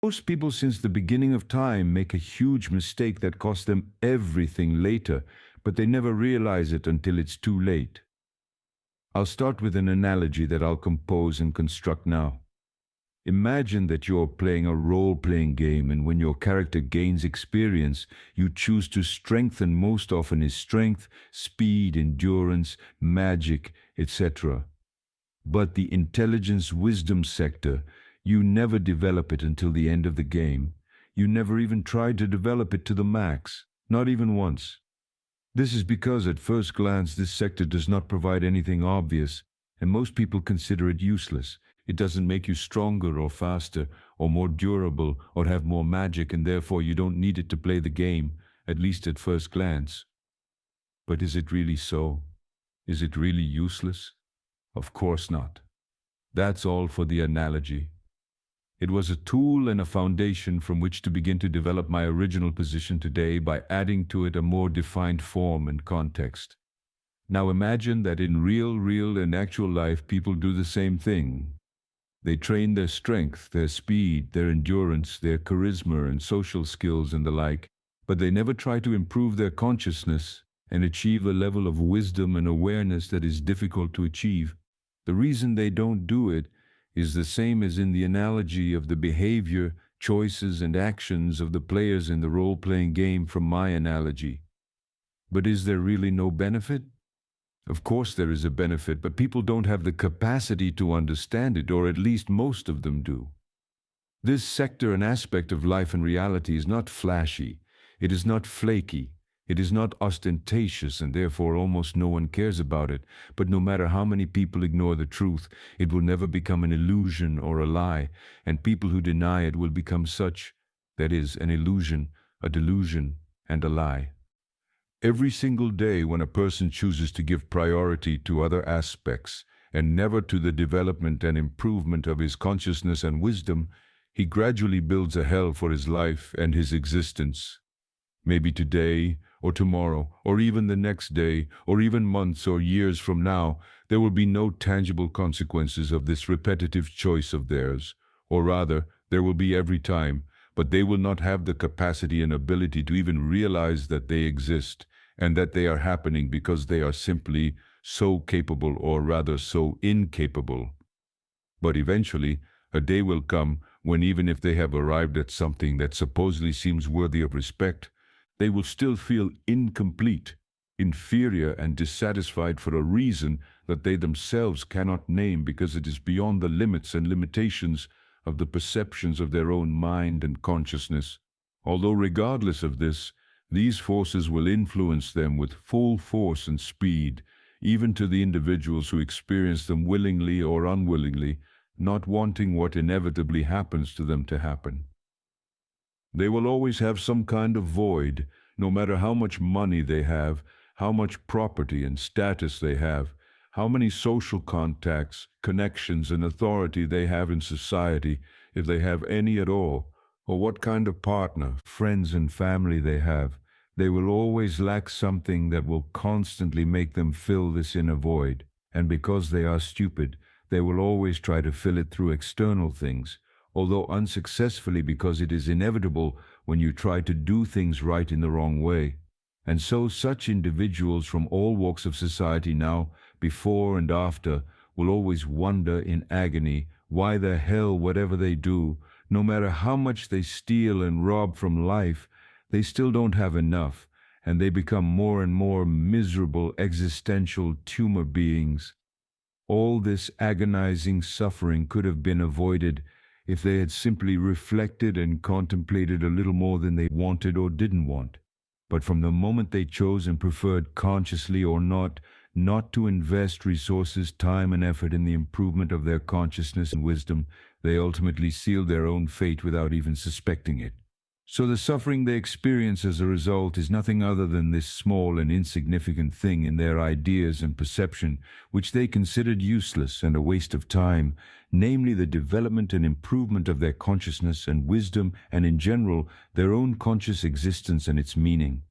Most people since the beginning of time make a huge mistake that costs them everything later, but they never realize it until it's too late. I'll start with an analogy that I'll compose and construct now. Imagine that you're playing a role-playing game, and when your character gains experience, you choose to strengthen most often his strength, speed, endurance, magic, etc. But the intelligence wisdom sector, you never develop it until the end of the game. You never even tried to develop it to the max, not even once. This is because at first glance this sector does not provide anything obvious, and most people consider it useless. It doesn't make you stronger or faster or more durable or have more magic, and therefore you don't need it to play the game, at least at first glance. But is it really so? Is it really useless? Of course not. That's all for the analogy. It was a tool and a foundation from which to begin to develop my original position today by adding to it a more defined form and context. Now imagine that in real and actual life people do the same thing. They train their strength, their speed, their endurance, their charisma and social skills and the like, but they never try to improve their consciousness and achieve a level of wisdom and awareness that is difficult to achieve. The reason they don't do it is the same as in the analogy of the behavior, choices, and actions of the players in the role-playing game from my analogy. But is there really no benefit? Of course there is a benefit, but people don't have the capacity to understand it, or at least most of them do. This sector and aspect of life and reality is not flashy, it is not flaky, it is not ostentatious, and therefore almost no one cares about it. But no matter how many people ignore the truth, it will never become an illusion or a lie, and people who deny it will become such, that is, an illusion, a delusion, and a lie. Every single day when a person chooses to give priority to other aspects and never to the development and improvement of his consciousness and wisdom, he gradually builds a hell for his life and his existence. Maybe today, or tomorrow, or even the next day, or even months or years from now, there will be no tangible consequences of this repetitive choice of theirs. Or rather, there will be every time, but they will not have the capacity and ability to even realize that they exist, and that they are happening because they are simply so capable, or rather so incapable. But eventually, a day will come when even if they have arrived at something that supposedly seems worthy of respect, they will still feel incomplete, inferior, and dissatisfied for a reason that they themselves cannot name, because it is beyond the limits and limitations of the perceptions of their own mind and consciousness. Although regardless of this, these forces will influence them with full force and speed, even to the individuals who experience them willingly or unwillingly, not wanting what inevitably happens to them to happen. They will always have some kind of void, no matter how much money they have, how much property and status they have, how many social contacts, connections, and authority they have in society, if they have any at all, or what kind of partner, friends, and family they have. They will always lack something that will constantly make them fill this inner void, and because they are stupid, they will always try to fill it through external things, although unsuccessfully, because it is inevitable when you try to do things right in the wrong way. And so such individuals from all walks of society now, before and after, will always wonder in agony why the hell whatever they do, no matter how much they steal and rob from life, they still don't have enough, and they become more and more miserable existential tumor beings. All this agonizing suffering could have been avoided if they had simply reflected and contemplated a little more than they wanted or didn't want. But from the moment they chose and preferred, consciously or not to invest resources, time, and effort in the improvement of their consciousness and wisdom, they ultimately sealed their own fate without even suspecting it. So the suffering they experience as a result is nothing other than this small and insignificant thing in their ideas and perception, which they considered useless and a waste of time, namely the development and improvement of their consciousness and wisdom, and in general, their own conscious existence and its meaning.